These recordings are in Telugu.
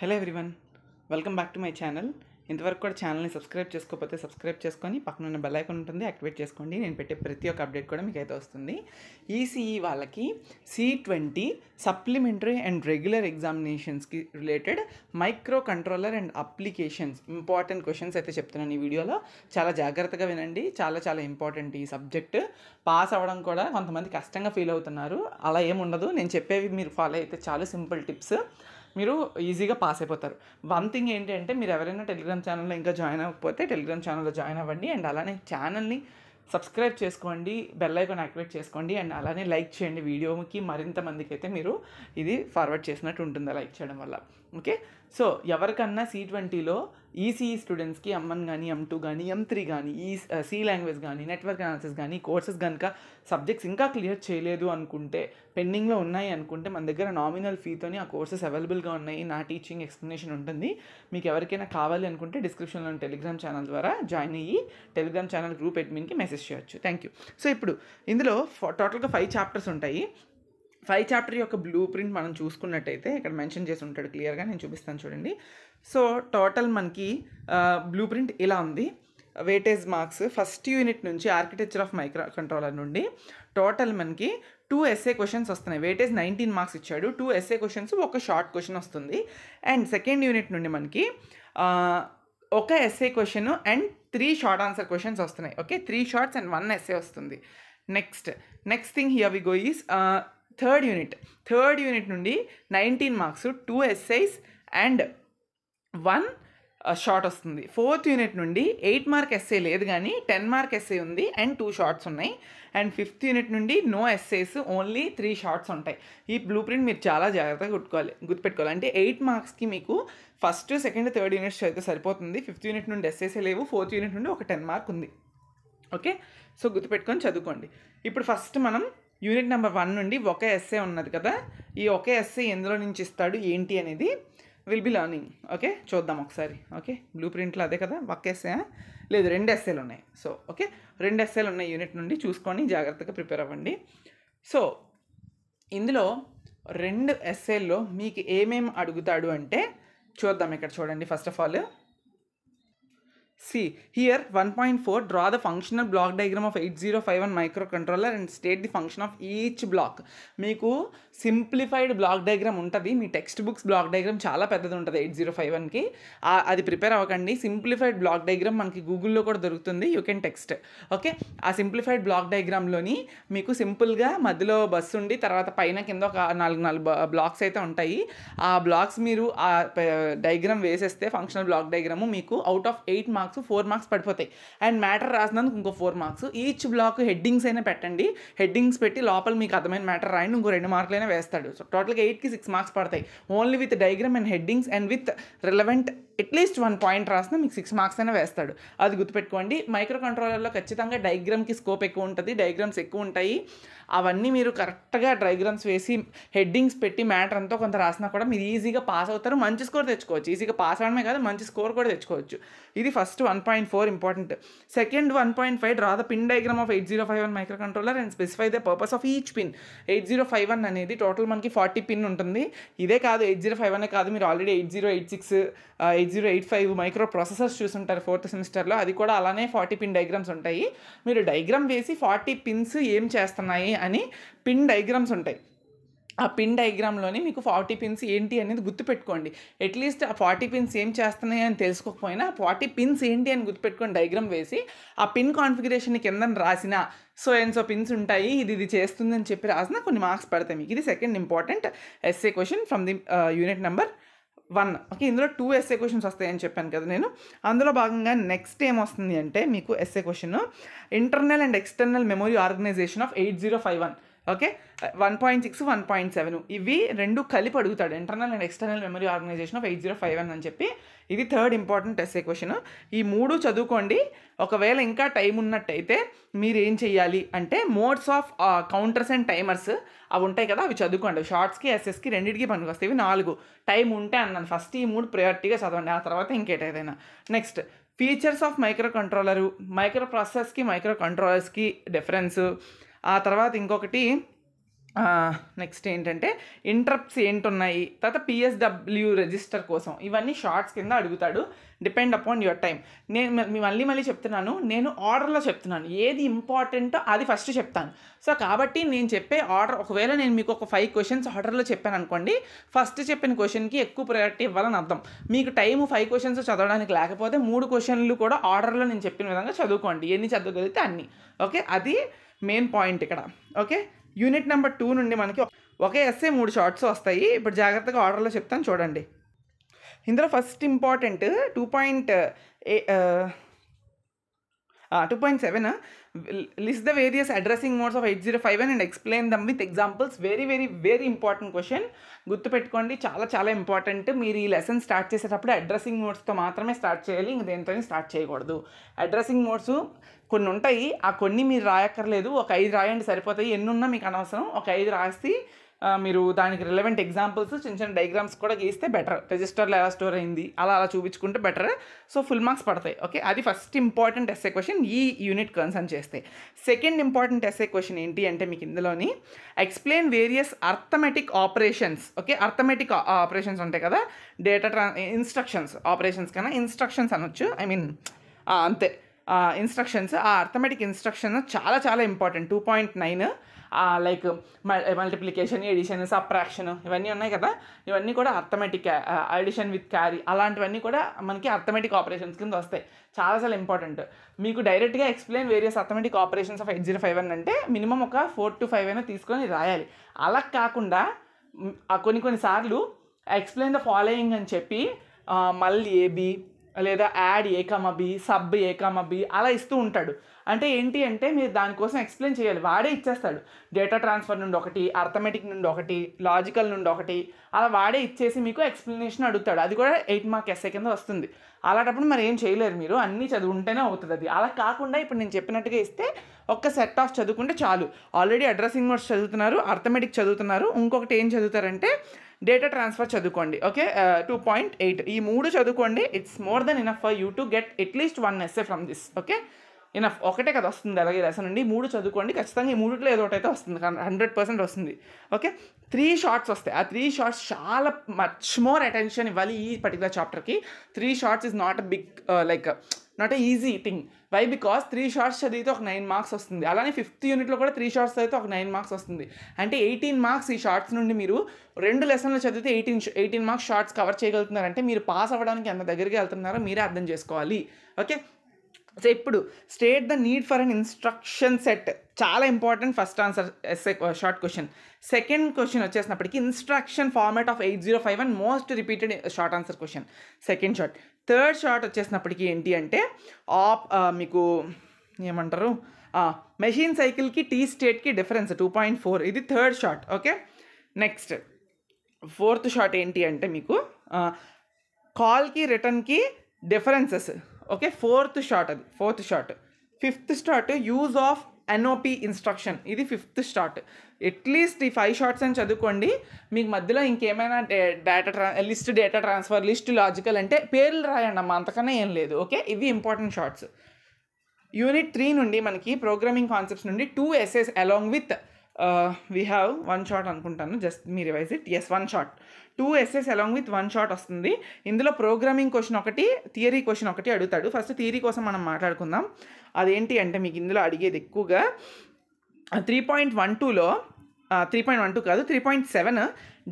Hello everyone, welcome back to my channel. ఇంతవరకు కూడా ఛానల్ని సబ్స్క్రైబ్ చేసుకోకపోతే సబ్స్క్రైబ్ చేసుకొని పక్కన ఉన్న బెల్ ఐకాన్ ఉంటుంది, యాక్టివేట్ చేసుకోండి. నేను పెట్టే ప్రతి ఒక్క అప్డేట్ కూడా మీకు అయితే వస్తుంది. ఈసీఈ వాళ్ళకి C20 సప్లిమెంటరీ అండ్ రెగ్యులర్ ఎగ్జామినేషన్స్కి related micro controller and applications important questions అయితే చెప్తున్నాను ఈ వీడియోలో. చాలా జాగ్రత్తగా వినండి. చాలా ఇంపార్టెంట్ ఈ సబ్జెక్ట్. పాస్ అవ్వడం కూడా కొంతమంది కష్టంగా ఫీల్ అవుతున్నారు. అలా ఏముండదు. నేను చెప్పేవి మీరు ఫాలో అయితే చాలు. సింపుల్ టిప్స్, మీరు ఈజీగా పాస్ అయిపోతారు. వన్ థింగ్ ఏంటి అంటే, మీరు ఎవరైనా టెలిగ్రామ్ ఛానల్లో ఇంకా జాయిన్ అవ్వకపోతే టెలిగ్రామ్ ఛానల్లో జాయిన్ అవ్వండి. అండ్ అలానే ఛానల్ని సబ్స్క్రైబ్ చేసుకోండి, బెల్ ఐకాన్ యాక్టివేట్ చేసుకోండి. అండ్ అలానే లైక్ చేయండి. వీడియోకి మరింత మందికి అయితే మీరు ఇది ఫార్వర్డ్ చేసినట్టు ఉంటుంది లైక్ చేయడం వల్ల. ఓకే, సో ఎవరికన్నా C20లో ఈసీఈ స్టూడెంట్స్కి M1 కానీ M2 కానీ M3 కానీ సి లాంగ్వేజ్ కానీ నెట్వర్క్ అనాలిసిస్ కానీ కోర్సెస్ కనుక సబ్జెక్ట్స్ ఇంకా క్లియర్ చేయలేదు అనుకుంటే, పెండింగ్లో ఉన్నాయి అనుకుంటే, మన దగ్గర నామినల్ ఫీతోని ఆ కోర్సెస్ అవైలబుల్గా ఉన్నాయి. నా టీచింగ్ ఎక్స్ప్లెనేషన్ ఉంటుంది. మీకు ఎవరికైనా కావాలి అనుకుంటే డిస్క్రిప్షన్లో టెలిగ్రామ్ ఛానల్ ద్వారా జాయిన్ అయ్యి టెలిగ్రామ్ ఛానల్ గ్రూప్ అడ్మిన్కి మెసేజ్ చేయొచ్చు. Thank you. సో ఇప్పుడు ఇందులో టోటల్గా 5 చాప్టర్స్ ఉంటాయి. 5 చాప్టర్ యొక్క బ్లూ ప్రింట్ మనం చూసుకున్నట్టయితే ఇక్కడ మెన్షన్ చేసి ఉంటాడు క్లియర్గా. నేను చూపిస్తాను చూడండి. సో టోటల్ మనకి బ్లూ ప్రింట్ ఇలా ఉంది. వెయిటేజ్ మార్క్స్ ఫస్ట్ యూనిట్ నుంచి ఆర్కిటెక్చర్ ఆఫ్ మైక్రో కంట్రోలర్ నుండి టోటల్ మనకి 2 ఎస్ఏ క్వశ్చన్స్ వస్తున్నాయి. వెయిటేజ్ 19 మార్క్స్ ఇచ్చాడు. 2 ఎస్ఏ క్వశ్చన్స్, ఒక షార్ట్ క్వశ్చన్ వస్తుంది. అండ్ సెకండ్ యూనిట్ నుండి మనకి ఒక SA question and 3 short answer questions వస్తున్నాయి. ఓకే, 3 షార్ట్స్ అండ్ 1 ఎస్ఏ వస్తుంది. Next thing here we go is third unit నుండి 19 మార్క్స్, 2 ఎస్ఐస్ అండ్ 1 షార్ట్ వస్తుంది. ఫోర్త్ యూనిట్ నుండి 8 మార్క్ ఎస్ఏ లేదు కానీ 10 మార్క్ ఎస్ఏ ఉంది అండ్ 2 షార్ట్స్ ఉన్నాయి. అండ్ ఫిఫ్త్ యూనిట్ నుండి నో ఎస్ఏస్, ఓన్లీ 3 షార్ట్స్ ఉంటాయి. ఈ బ్లూ ప్రింట్ మీరు చాలా జాగ్రత్తగా గుర్తుపెట్టుకోవాలి. అంటే 8 మార్క్స్కి మీకు ఫస్ట్, సెకండ్, థర్డ్ యూనిట్స్ అయితే సరిపోతుంది. ఫిఫ్త్ యూనిట్ నుండి ఎస్ఏసే లేవు. ఫోర్త్ యూనిట్ నుండి ఒక 10 మార్క్ ఉంది. ఓకే, సో గుర్తుపెట్టుకొని చదువుకోండి. ఇప్పుడు ఫస్ట్ మనం యూనిట్ నెంబర్ 1 నుండి ఒక ఎస్ఏ ఉన్నది కదా, ఈ ఒక ఎస్ఏ ఎందులో నుంచి ఇస్తాడు ఏంటి అనేది విల్ బి లర్నింగ్. ఓకే, చూద్దాం ఒకసారి. ఓకే, బ్లూ ప్రింట్లో అదే కదా, ఒక ఎస్ఏ లేదు, 2 ఎస్ఏలు ఉన్నాయి. సో ఓకే, 2 ఎస్ఏలు ఉన్నాయి యూనిట్ నుండి. చూసుకొని జాగ్రత్తగా ప్రిపేర్ అవ్వండి. సో ఇందులో 2 ఎస్ఏల్లో మీకు ఏమేమి అడుగుతాడు అంటే చూద్దాం. ఇక్కడ చూడండి. First of all see here 1.4 draw the functional block diagram of 8051 microcontroller and state the function of each block. మీకు సింప్లిఫైడ్ బ్లాక్ డయాగ్రామ్ ఉంటుంది. మీ టెక్స్ట్ బుక్స్ బ్లాక్ డయాగ్రామ్ చాలా పెద్దది ఉంటుంది 8051కి. అది ప్రిపేర్ అవ్వకండి. సింప్లిఫైడ్ బ్లాక్ డయాగ్రామ్ మనకి గూగుల్లో కూడా దొరుకుతుంది. You can text. ఓకే, ఆ సింప్లిఫైడ్ బ్లాక్ డయాగ్రామ్లోని మీకు సింపుల్గా మధ్యలో బస్సు ఉండి తర్వాత పైన కింద ఒక 4 బ్లాక్స్ అయితే ఉంటాయి. ఆ బ్లాక్స్ మీరు ఆ డయాగ్రామ్ వేసేస్తే ఫంక్షనల్ బ్లాక్ డయాగ్రాము మీకు అవుట్ ఆఫ్ 8 మార్క్స్ 4 మార్క్స్ పడిపోతాయి. అండ్ మ్యాటర్ రాసినందుకు ఇంకో 4 మార్క్స్. ఈచ్ బ్లాక్ హెడ్డింగ్స్ అయినా పెట్టండి. హెడ్డింగ్స్ పెట్టి లోపల మీకు అర్థమైన మ్యాటర్ రాయండి. ఇంకో 2 మార్కులైనా వేస్తాడు. సో టోటల్గా 8కి 6 మార్క్స్ పడతాయి. Only with diagram and headings and with relevant at least 1 point రాసినా మీకు 6 మార్క్స్ అయినా వేస్తాడు. అది గుర్తుపెట్టుకోండి. మైక్రో కంట్రోలర్లో ఖచ్చితంగా డయాగ్రామ్కి స్కోప్ ఎక్కువ ఉంటుంది, డయాగ్రామ్స్ ఎక్కువ ఉంటాయి. అవన్నీ మీరు కరెక్ట్గా డయాగ్రామ్స్ వేసి హెడ్డింగ్స్ పెట్టి మ్యాటర్ అంతా కొంత రాసినా కూడా మీరు ఈజీగా పాస్ అవుతారు. మంచి స్కోర్ తెచ్చుకోవచ్చు. ఈజీగా పాస్ అవడమే కాదు, మంచి స్కోర్ కూడా తెచ్చుకోవచ్చు. ఇది first 1.4 important. Second 1.5 draw the pin diagram of 8051 micro controller and specify the purpose of each pin. 8051 అనేది టోటల్ మనకి 40 పిన్ ఉంటుంది. ఇదే కాదు, 8051 కాదు, మీరు ఆల్రెడీ 8086 8085 మైక్రో ప్రాసెసర్స్ చూసుంటారు 4th సెమిస్టర్లో. అది కూడా అలానే 40 పిన్ డయాగ్రామ్స్ ఉంటాయి. మీరు డయాగ్రామ్ వేసి 40 పిన్స్ ఏం చేస్తున్నాయి అని పిన్ డయాగ్రామ్స్ ఉంటాయి. ఆ పిన్ డయాగ్రామ్లోని మీకు 40 పిన్స్ ఏంటి అనేది గుర్తుపెట్టుకోండి. అట్లీస్ట్ ఆ 40 పిన్స్ ఏం చేస్తున్నాయి అని తెలుసుకోకపోయినా 40 పిన్స్ ఏంటి అని గుర్తుపెట్టుకొని డయాగ్రామ్ వేసి ఆ పిన్ కాన్ఫిగరేషన్ కింద రాసిన సో పిన్స్ ఉంటాయి, ఇది చేస్తుంది అని చెప్పి రాసిన కొన్ని మార్క్స్ పడతాయి మీకు. ఇది second important SA question from the unit number 1. Okay, ఇందులో 2 ఎస్ఏ క్వశ్చన్స్ వస్తాయని చెప్పాను కదా నేను. అందులో భాగంగా నెక్స్ట్ ఏమొస్తుంది అంటే మీకు SA question internal and external memory organization of 8051. Okay, 1.6 1.7 ఇవి 2 కలిపి అడుగుతాడు. Internal and external memory organization of 8051 అని చెప్పి. ఇది థర్డ్ ఇంపార్టెంట్ ఎస్ఏ క్వశ్చన్. ఈ 3 చదువుకోండి. ఒకవేళ ఇంకా టైం ఉన్నట్టయితే మీరు ఏం చేయాలి అంటే modes of counters and timers అవి ఉంటాయి కదా, అవి చదువుకోండి. షార్ట్స్కి ఎస్ఎస్కి రెండింటికి పనికి వస్తాయి. ఇవి 4 టైం ఉంటే అన్నాను. ఫస్ట్ ఈ 3 ప్రయారిటీగా చదవండి, ఆ తర్వాత ఇంకేటైనా. Next features of micro controller, micro ప్రాసెసర్స్కి మైక్రో కంట్రోలర్స్కి డిఫరెన్స్. ఆ తర్వాత ఇంకొకటి నెక్స్ట్ ఏంటంటే ఇంటరప్ట్స్ ఏంటున్నాయి, తర్వాత పిఎస్డబ్ల్యూ రిజిస్టర్ కోసం ఇవన్నీ షార్ట్స్ కింద అడుగుతాడు, డిపెండ్ అపాన్ యువర్ టైం. నేను మళ్ళీ చెప్తున్నాను, నేను ఆర్డర్లో చెప్తున్నాను, ఏది ఇంపార్టెంటో అది ఫస్ట్ చెప్తాను. సో కాబట్టి నేను చెప్పే ఆర్డర్, ఒకవేళ నేను మీకు ఒక 5 క్వశ్చన్స్ ఆర్డర్లో చెప్పాను అనుకోండి, ఫస్ట్ చెప్పిన క్వశ్చన్కి ఎక్కువ ప్రయారిటీ ఇవ్వాలని అర్థం. మీకు టైము 5 క్వశ్చన్స్ చదవడానికి లేకపోతే 3 క్వశ్చన్లు కూడా ఆర్డర్లో నేను చెప్పిన విధంగా చదువుకోండి, ఎన్ని చదవగలిగితే అన్ని. ఓకే, అది మెయిన్ పాయింట్ ఇక్కడ. ఓకే, యూనిట్ నెంబర్ 2 నుండి మనకి ఒకే ఎస్సే 3 షార్ట్స్ వస్తాయి. ఇప్పుడు జాగ్రత్తగా ఆర్డర్లో చెప్తాను చూడండి. ఇందులో first important 2.7 list the various addressing modes of 8051 and explain them with examples. Very very very important question, గుర్తుపెట్టుకోండి, చాలా చాలా ఇంపార్టెంట్. మీరు ఈ లెసన్ స్టార్ట్ చేసేటప్పుడు అడ్రసింగ్ మోడ్స్తో మాత్రమే స్టార్ట్ చేయాలి, ఇంక దేనితో స్టార్ట్ చేయకూడదు. అడ్రసింగ్ మోడ్స్ కొన్ని ఉంటాయి, ఆ కొన్ని మీరు రాయక్కర్లేదు, ఒక 5 రాయండి సరిపోతాయి. ఎన్ని ఉన్నా మీకు అనవసరం, ఒక 5 రాసి మీరు దానికి రిలవెంట్ ఎగ్జాంపుల్స్ చిన్న డయాగ్రామ్స్ కూడా గీస్తే బెటర్. రిజిస్టర్లో ఎలా స్టోర్ అయింది అలా చూపించుకుంటే బెటర్. సో ఫుల్ మార్క్స్ పడతాయి. ఓకే, అది ఫస్ట్ ఇంపార్టెంట్ ఎస్ఏ క్వశ్చన్ ఈ యూనిట్ కన్సర్న్ చేస్తే. సెకండ్ ఇంపార్టెంట్ ఎస్ఏ క్వశ్చన్ ఏంటి అంటే మీకు ఇందులోని explain various arithmetic operations. Okay, arithmetic operations ఉంటాయి కదా, డేటా ఇన్స్ట్రక్షన్స్, ఆపరేషన్స్ కన్నా ఇన్స్ట్రక్షన్స్ అనొచ్చు, అంతే, ఇన్స్ట్రక్షన్స్. ఆ అర్థమెటిక్ ఇన్స్ట్రక్షన్ చాలా చాలా important. 2.9 like multiplication, addition, subtraction ఇవన్నీ ఉన్నాయి కదా, ఇవన్నీ కూడా అర్థమెటిక్, అడిషన్ విత్ క్యారీ అలాంటివన్నీ కూడా మనకి అర్థమెటిక్ ఆపరేషన్స్ కింద వస్తాయి. చాలా చాలా ఇంపార్టెంట్. మీకు డైరెక్ట్గా explain various arithmetic operations of 8051 అంటే మినిమం ఒక 4 to 5 అయినా తీసుకొని రాయాలి. అలా కాకుండా కొన్నిసార్లు ఎక్స్ప్లెయిన్ ద ఫాలోయింగ్ అని చెప్పి మళ్ళీ ఏబి లేదా add A, B, sub A, B అలా ఇస్తూ ఉంటాడు. అంటే ఏంటి అంటే మీరు దానికోసం ఎక్స్ప్లెయిన్ చేయాలి, వాడే ఇచ్చేస్తాడు. డేటా ట్రాన్స్ఫర్ నుండి ఒకటి, అర్థమెటిక్ నుండి ఒకటి, లాజికల్ నుండి ఒకటి, అలా వాడే ఇచ్చేసి మీకు ఎక్స్ప్లెనేషన్ అడుగుతాడు. అది కూడా 8 మార్క్ ఎస్ఏ కింద వస్తుంది. అలాంటప్పుడు మరి ఏం చేయలేరు, మీరు అన్నీ చదువుంటేనే అవుతుంది అది. అలా కాకుండా ఇప్పుడు నేను చెప్పినట్టుగా ఇస్తే ఒక్క సెట్ ఆఫ్ చదువుకుంటే చాలు. ఆల్రెడీ అడ్రసింగ్ మోడ్స్ చదువుతున్నారు, అర్థమెటిక్ చదువుతున్నారు, ఇంకొకటి ఏం చదువుతారంటే డేటా ట్రాన్స్ఫర్ చదువుకోండి. ఓకే, 2.8 ఈ 3 చదువుకోండి. It's more than enough for you to get at least 1 SA from this. Okay, enough, ఒకటే కదా వస్తుంది అలాగే లెసన్ నుండి, 3 చదువుకోండి. ఖచ్చితంగా ఈ 3లో ఏదో ఒకటి అయితే వస్తుంది, 100% వస్తుంది. ఓకే, 3 షార్ట్స్ వస్తాయి. ఆ 3 షార్ట్స్ చాలా మచ్ మోర్ అటెన్షన్ ఇవ్వాలి ఈ పర్టికులర్ చాప్టర్కి. 3 shorts is not a big not a easy thing. Why? Because 3 shorts చదివితే ఒక 9 మార్క్స్ వస్తుంది. అలానే 5th యూనిట్లో కూడా 3 షార్ట్స్ చదివితే ఒక 9 మార్క్స్ వస్తుంది. అంటే 18 మార్క్స్ ఈ షార్ట్స్ నుండి మీరు 2 లెసన్లు చదివితే 18 మార్క్స్ షార్ట్స్ కవర్ చేయగలుగుతున్నారంటే మీరు పాస్ అవ్వడానికి ఎంత దగ్గరికి వెళ్తున్నారో మీరే అర్థం చేసుకోవాలి. ఓకే, సో ఇప్పుడు state the need for an instruction set, చాలా important. First answer SA short question. Second question వచ్చేసినప్పటికీ instruction format of 8051 most repeated short answer question, second short. Third short వచ్చేసినప్పటికీ ఏంటి అంటే మీకు ఏమంటారు, మెషిన్ సైకిల్కి టీ స్టేట్కి డిఫరెన్స్ 2.4, ఇది third short. Okay, next fourth short ఏంటి అంటే మీకు కాల్కి రిటర్న్కి డిఫరెన్సెస్. ఓకే, ఫోర్త్ షార్ట్ అది, fourth short. Fifth short use of NOP instruction, ఇది ఫిఫ్త్ షార్ట్. అట్లీస్ట్ ఈ 5 షార్ట్స్ అని చదువుకోండి. మీకు మధ్యలో ఇంకేమైనా list data transfer, list logical అంటే పేర్లు రాయండి అమ్మ, అంతకన్నా ఏం లేదు. ఓకే, ఇవి ఇంపార్టెంట్ షార్ట్స్. యూనిట్ 3 నుండి మనకి ప్రోగ్రామింగ్ కాన్సెప్ట్స్ నుండి 2 essays along with we have 1 short అనుకుంటాను, జస్ట్ మీ revise it. 1 short, 2 essays along with 1 short వస్తుంది. ఇందులో ప్రోగ్రామింగ్ క్వశ్చన్ ఒకటి, థియరీ క్వశ్చన్ ఒకటి అడుగుతాడు. ఫస్ట్ థియరీ కోసం మనం మాట్లాడుకుందాం. అదేంటి అంటే మీకు ఇందులో అడిగేది ఎక్కువగా 3.12లో 3.12 కాదు 3.7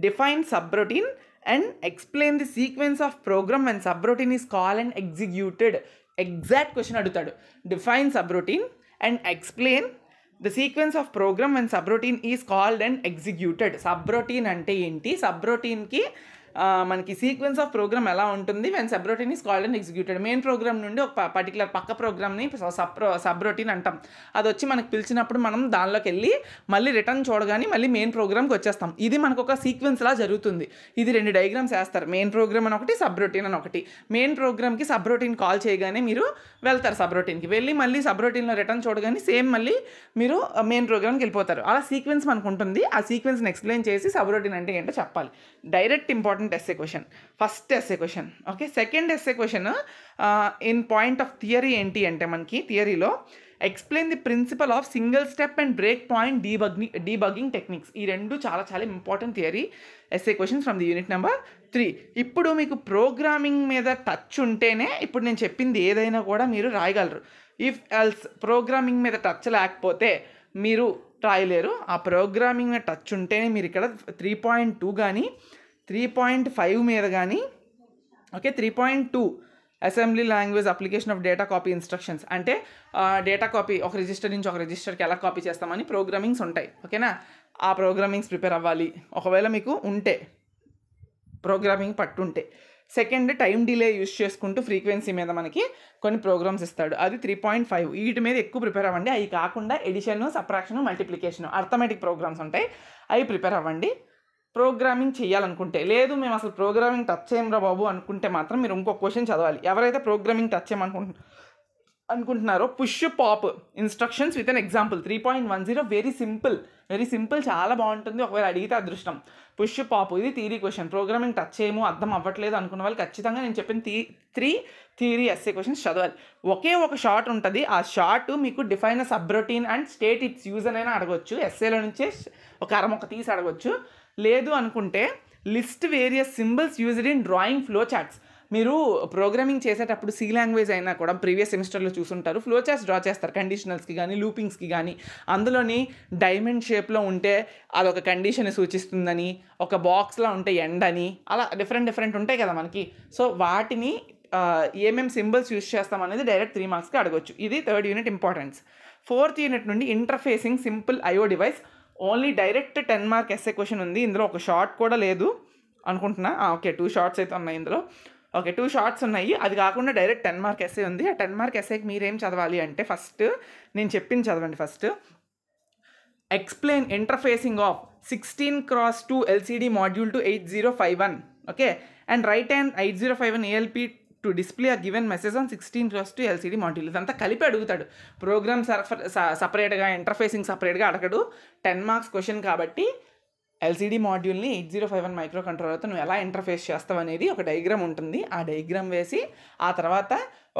define subroutine and explain the sequence of program and subroutine is call and executed. Exact question అడుగుతాడు. Define subroutine and explain the sequence of program and subroutine is called and executed. Subroutine అంటే ఏంటి, సబ్రొటీన్కి మనకి సీక్వెన్స్ ఆఫ్ ప్రోగ్రామ్ ఎలా ఉంటుంది, when subroutine is called and executed. Main program నుండి ఒక పర్టికులర్ పక్క ప్రోగ్రామ్ని సబ్రొటీన్ అంటాం. అది వచ్చి మనకు పిలిచినప్పుడు మనం దానిలోకి వెళ్ళి మళ్ళీ రిటర్న్ చూడగానే మళ్ళీ మెయిన్ ప్రోగ్రామ్కి వచ్చేస్తాం. ఇది మనకు ఒక సీక్వెన్స్లా జరుగుతుంది. ఇది 2 డయాగ్రామ్స్ వేస్తారు, మెయిన్ ప్రోగ్రామ్ అని ఒకటి, సబ్రొటీన్ అని ఒకటి. మెయిన్ ప్రోగ్రామ్కి సబ్రొటీన్ కాల్ చేయగానే మీరు వెళ్తారు సబ్రొటీన్కి, వెళ్ళి మళ్ళీ సబ్రొటీన్లో రిటర్న్ చూడగానే సేమ్ మళ్ళీ మీరు మెయిన్ ప్రోగ్రామ్కి వెళ్ళిపోతారు. అలా సీక్వెన్స్ మనకు ఉంటుంది. ఆ సీక్వెన్స్ని ఎక్స్ప్లెయిన్ చేసి సబ్రొటీన్ అంటే ఏంటో చెప్పాలి. Direct important SA question, first SA question. Okay, second SA question in point of theory ఏంటి అంటే మనకి థియరీలో explain the principle of single step and break point debugging techniques. ఈ రెండు చాలా చాలా important theory SA questions from the unit number 3. ఇప్పుడు మీకు ప్రోగ్రామింగ్ మీద టచ్ ఉంటేనే ఇప్పుడు నేను చెప్పింది ఏదైనా కూడా మీరు రాయగలరు. ఇఫ్ ఎల్స్ ప్రోగ్రామింగ్ మీద టచ్ లేకపోతే మీరు రాయలేరు. ఆ ప్రోగ్రామింగ్ మీద టచ్ ఉంటేనే మీరు ఇక్కడ 3.2 కానీ 3.5 మీద కానీ okay 3.2 assembly language application of data copy instructions అంటే డేటా కాపీ ఒక రిజిస్టర్ నుంచి ఒక రిజిస్టర్కి ఎలా కాపీ చేస్తామని ప్రోగ్రామింగ్స్ ఉంటాయి. ఓకేనా, ఆ ప్రోగ్రామింగ్స్ ప్రిపేర్ అవ్వాలి ఒకవేళ మీకు ఉంటే ప్రోగ్రామింగ్ పట్టుంటే. సెకండ్, టైం డిలే యూస్ చేసుకుంటూ ఫ్రీక్వెన్సీ మీద మనకి కొన్ని ప్రోగ్రామ్స్ ఇస్తాడు, అది 3.5. వీటి మీద ఎక్కువ ప్రిపేర్ అవ్వండి. అవి కాకుండా addition, subtraction, multiplication, arithmetic programs ఉంటాయి, అవి ప్రిపేర్ అవ్వండి ప్రోగ్రామింగ్ చేయాలనుకుంటే. లేదు మేము అసలు ప్రోగ్రామింగ్ టచ్ చేయరా బాబు అనుకుంటే మాత్రం మీరు ఇంకో క్వశ్చన్ చదవాలి. ఎవరైతే ప్రోగ్రామింగ్ టచ్ చేయమనుకుంటున్నారో push pop instructions with an example 3.10 very simple చాలా బాగుంటుంది. ఒకవేళ అడిగితే అదృష్టం. పుష్ పాప్ ఇది థియరీ క్వశ్చన్. ప్రోగ్రామింగ్ టచ్ చేయము అర్థం అవ్వట్లేదు అనుకున్న వాళ్ళు ఖచ్చితంగా నేను చెప్పిన 3 థియరీ ఎస్ఏ క్వశ్చన్స్ చదవాలి. ఒకే ఒక షార్ట్ ఉంటుంది, ఆ షార్ట్ మీకు define a subroutine and state its use అనైనా అడగవచ్చు. ఎస్ఏలో నుంచే ఒక అరమొక్క తీసి అడగవచ్చు. లేదు అనుకుంటే list various symbols used in drawing flow charts. మీరు ప్రోగ్రామింగ్ చేసేటప్పుడు సి లాంగ్వేజ్ అయినా కూడా ప్రీవియస్ సెమిస్టర్లో చూసుంటారు, ఫ్లో చార్ట్స్ డ్రా చేస్తారు కండిషనల్స్కి కానీ లూపింగ్స్కి కానీ. అందులోని డైమండ్ షేప్లో ఉంటే అదొక కండిషన్ సూచిస్తుందని, ఒక బాక్స్లో ఉంటే ఎండ్ అని, అలా డిఫరెంట్ ఉంటాయి కదా మనకి. సో వాటిని ఏమేమి సింబల్స్ యూజ్ చేస్తాం అనేది డైరెక్ట్ 3 మార్క్స్కి అడగవచ్చు. ఇది 3rd unit importance. 4th unit నుండి interfacing simple IO device. Only direct 10 mark SA question ఉంది. ఇందులో ఒక షార్ట్ కూడా లేదు అనుకుంటున్నా. ఓకే 2 షార్ట్స్ అయితే ఉన్నాయి ఇందులో. ఓకే 2 షార్ట్స్ ఉన్నాయి. అది కాకుండా డైరెక్ట్ 10 మార్క్ ఎస్ఏ ఉంది. ఆ 10 మార్క్ ఎస్ఏకి మీరేం చదవాలి అంటే ఫస్ట్ నేను చెప్పింది చదవండి. First explain interfacing of 16x2 LCD module to 8051 okay and right and 8051 ALP to display a given message on 16x2 LCD module. ఇదంతా కలిపి అడుగుతాడు. ప్రోగ్రామ్ సపరేట్గా ఇంటర్ఫేసింగ్ సపరేట్గా అడగడు. 10 మార్క్స్ క్వశ్చన్ కాబట్టి ఎల్సిడి మాడ్యూల్ని 8051 మైక్రో కంట్రోలర్తో నువ్వు ఎలా ఇంటర్ఫేస్ చేస్తావు అనేది ఒక డయాగ్రామ్ ఉంటుంది. ఆ డయాగ్రామ్ వేసి ఆ తర్వాత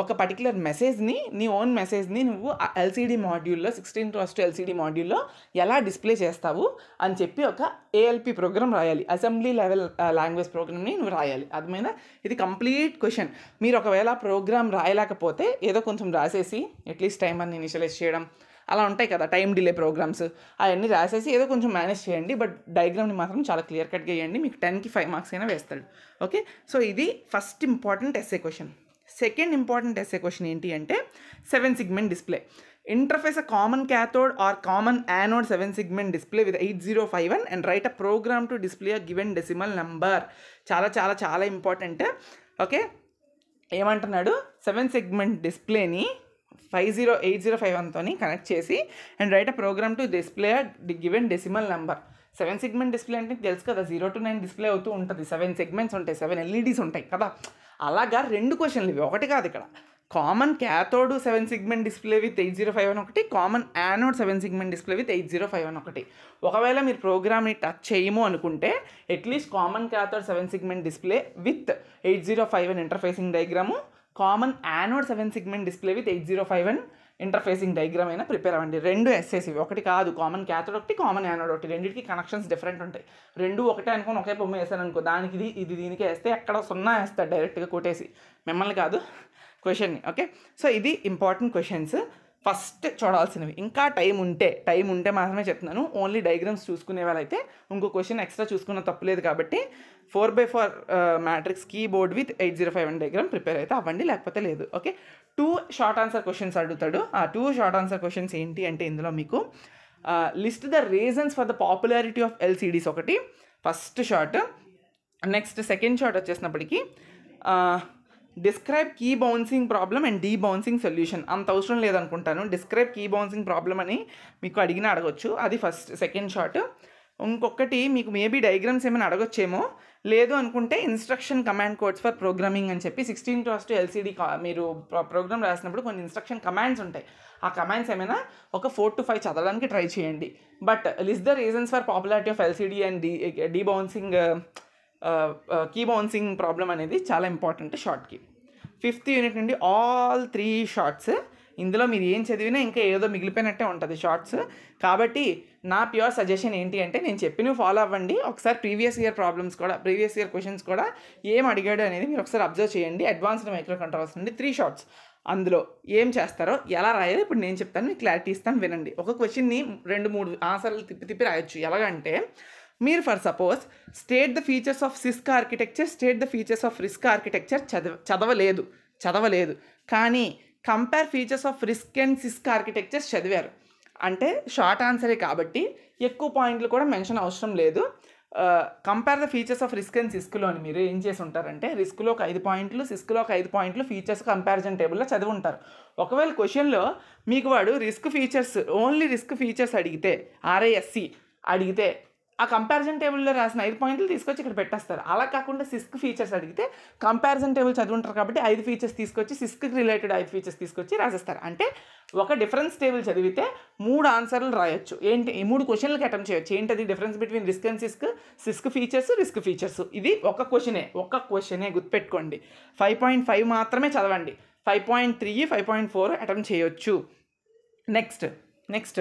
ఒక పర్టికులర్ మెసేజ్ని నీ ఓన్ మెసేజ్ని నువ్వు ఆ ఎల్సిడి మాడ్యూల్లో 16x2 ఎల్సిడి మాడ్యూల్లో ఎలా డిస్ప్లే చేస్తావు అని చెప్పి ఒక ALP ప్రోగ్రామ్ రాయాలి. అసెంబ్లీ లెవెల్ లాంగ్వేజ్ ప్రోగ్రామ్ని నువ్వు రాయాలి. అర్థమైనా? ఇది కంప్లీట్ క్వశ్చన్. మీరు ఒకవేళ ప్రోగ్రామ్ రాయలేకపోతే ఏదో కొంచెం రాసేసి అట్లీస్ట్ టైం అని ఇనిషియలైజ్ చేయడం అలా ఉంటాయి కదా టైం డిలే ప్రోగ్రామ్స్, అవన్నీ రాసేసి ఏదో కొంచెం మేనేజ్ చేయండి. బట్ డయాగ్రామ్ని మాత్రం చాలా క్లియర్ కట్గా వేయండి. మీకు 10కి 5 మార్క్స్ అయినా వేస్తాడు. ఓకే, సో ఇది first important SA question. Second important SA question ఏంటి అంటే 7 segment display. Interface a common cathode or common anode 7 segment display with 8051 and write a program to display a given decimal number. చాలా చాలా చాలా ఇంపార్టెంట్. ఓకే, ఏమంటున్నాడు? 7 సెగ్మెంట్ డిస్ప్లేని 8051తో కనెక్ట్ చేసి and write a program to display given decimal number. 7 segment display అంటే తెలుసు కదా, 0 to 9 డిస్ప్లే అవుతూ ఉంటుంది. 7 సెగ్మెంట్స్ ఉంటాయి, 7 LEDs ఉంటాయి కదా. అలాగా 2 క్వశ్చన్లు ఇవి, ఒకటి కాదు. ఇక్కడ common cathode 7 segment display with 8051 ఒకటి, common anode 7 segment display with 8051 ఒకటి. ఒకవేళ మీరు ప్రోగ్రామ్ని టచ్ చేయము అనుకుంటే at least common cathode 7 segment display with 8051 interfacing diagram, common anode 7 segment display with 8051 interfacing diagram అయినా ప్రిపేర్ అవ్వండి. 2 ఎస్ఏస్ ఇవి, ఒకటి కాదు. కామన్ క్యాథోడ్ ఒకటి, కామన్ యానోడ్ ఒకటి. రెండింటికి కనెక్షన్స్ డిఫరెంట్ ఉంటాయి. 2 ఒకటే అనుకోని ఒకే బొమ్మ వేసాను అనుకో, దానికి ఇది దీనికి వేస్తే ఎక్కడ 0 వేస్తాడు డైరెక్ట్గా కొట్టేసి, మిమ్మల్ని కాదు క్వశ్చన్ని. ఓకే, సో ఇది ఇంపార్టెంట్ క్వశ్చన్స్ ఫస్ట్ చూడాల్సినవి. ఇంకా టైం ఉంటే మాత్రమే చెప్తున్నాను. ఓన్లీ డయాగ్రామ్స్ చూసుకునే వాళ్ళైతే ఇంకో క్వశ్చన్ ఎక్స్ట్రా చూసుకున్న తప్పులేదు. కాబట్టి 4x4 matrix keyboard with 8051 diagram prepare అయితే అవ్వండి, లేకపోతే లేదు. ఓకే, 2 షార్ట్ ఆన్సర్ క్వశ్చన్స్ అడుగుతాడు. ఆ 2 షార్ట్ ఆన్సర్ క్వశ్చన్స్ ఏంటి అంటే ఇందులో మీకు list the reasons for the popularity of LCDs ఒకటి first short. Next second short వచ్చేసినప్పటికీ describe key bouncing problem and debouncing solution. అంత అవసరం లేదనుకుంటాను. డిస్క్రైబ్ కీ బౌన్సింగ్ ప్రాబ్లమ్ అని మీకు అడిగినా అడగొచ్చు, అది సెకండ్ షార్ట్. ఇంకొకటి మీకు మేబీ డయాగ్రామ్స్ ఏమైనా అడగొచ్చేమో, లేదు అనుకుంటే instruction command codes for programming అని చెప్పి 16x2 LCD మీరు ప్రోగ్రామ్ రాసినప్పుడు కొన్ని ఇన్స్ట్రక్షన్ కమాండ్స్ ఉంటాయి. ఆ కమాండ్స్ ఏమైనా ఒక 4 to 5 చదవడానికి ట్రై చేయండి. But list the reasons for popularity of LCD and debouncing key bouncing problem అనేది చాలా ఇంపార్టెంట్ షార్ట్కి. 5th యూనిట్ నుండి ఆల్ 3 షార్ట్స్ ఇందులో మీరు ఏం చదివినా ఇంకా ఏదో మిగిలిపోయినట్టే ఉంటుంది షార్ట్స్. కాబట్టి నా ప్యూర్ సజెషన్ ఏంటి అంటే నేను చెప్పినవి ఫాలో అవ్వండి. ఒకసారి ప్రీవియస్ ఇయర్ క్వశ్చన్స్ కూడా ఏం అడిగాడు అనేది మీరు ఒకసారి అబ్జర్వ్ చేయండి. అడ్వాన్స్డ్ మైక్రో కంట్రోలర్స్ నుండి 3 షార్ట్స్, అందులో ఏం చేస్తారో ఎలా రాయాలో ఇప్పుడు నేను చెప్తాను, మీకు క్లారిటీ ఇస్తాను, వినండి. ఒక క్వశ్చన్ని 2-3 ఆన్సర్లు తిప్పి రాయొచ్చు. ఎలాగంటే మీరు for suppose state the features of CISC architecture, state the features of risk architecture చదవలేదు కానీ compare features of RISC and CISC architectures చదివారు. అంటే షార్ట్ ఆన్సరే కాబట్టి ఎక్కువ పాయింట్లు కూడా మెన్షన్ అవసరం లేదు. Compare the features of RISC and సిస్క్లోని మీరు ఏం చేసి ఉంటారంటే రిస్క్లో ఒక 5 పాయింట్లు, సిస్క్లో ఒక 5 పాయింట్లు ఫీచర్స్ కంపారిజన్ టేబుల్లో చదివి ఉంటారు. ఒకవేళ క్వశ్చన్లో మీకు వాడు ఓన్లీ రిస్క్ ఫీచర్స్ అడిగితే, RISC అడిగితే ఆ కంపారిజన్ టేబుల్లో రాసిన 5 పాయింట్లు తీసుకొచ్చి ఇక్కడ పెట్టేస్తారు. అలా కాకుండా సిస్క్ ఫీచర్స్ అడిగితే కంపారిజన్ టేబుల్ చదువుంటారు కాబట్టి 5 ఫీచర్స్ తీసుకొచ్చి సిస్క్కి రిలేటెడ్ 5 ఫీచర్స్ తీసుకొచ్చి రాసేస్తారు. అంటే ఒక డిఫరెన్స్ టేబుల్ చదివితే 3 ఆన్సర్లు రాయొచ్చు. ఏంటి, ఈ 3 క్వశ్చన్లకి అటెంప్ట్ చేయొచ్చు. ఏంటది difference between risk and CISC features. ఇది ఒక క్వశ్చనే గుర్తుపెట్టుకోండి. 5.5 మాత్రమే చదవండి. 5.3, 5.4 అటెంప్ట్ చేయొచ్చు. నెక్స్ట్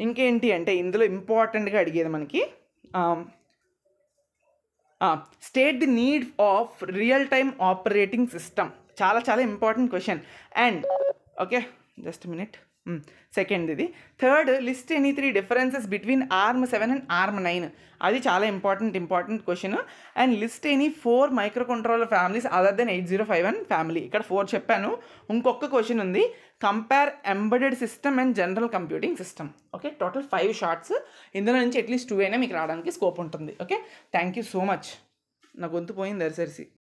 ఇంకేంటి అంటే ఇందులో ఇంపార్టెంట్గా అడిగేది మనకి state the need of real time operating system. చాలా important question. And okay, just minute. Second ఇది. Third, list any 3 differences between ARM7 and ARM9. అది చాలా important question. And list any 4 micro controller families other than 8051 family. ఇక్కడ 4 చెప్పాను. ఇంకొక క్వశ్చన్ ఉంది, compare embedded system and general computing system. Okay, total 5 shorts. ఇందులో నుంచి అట్లీస్ట్ 2 అయినా మీకు రావడానికి స్కోప్ ఉంటుంది. Okay, thank you so much. నా గొంతు పోయింది అరిసరిసి.